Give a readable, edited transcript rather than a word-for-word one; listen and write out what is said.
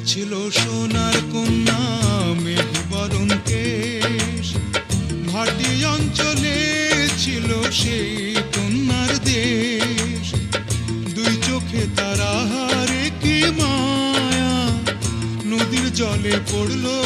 ছিল সোনার কন্যা মেঘ বরণ কেশ, ভাটি অঞ্চলে ছিল সেই কন্যার দেশ। দুই চোখে তারা হারে কি মায়া, নদীর জলে পড়লো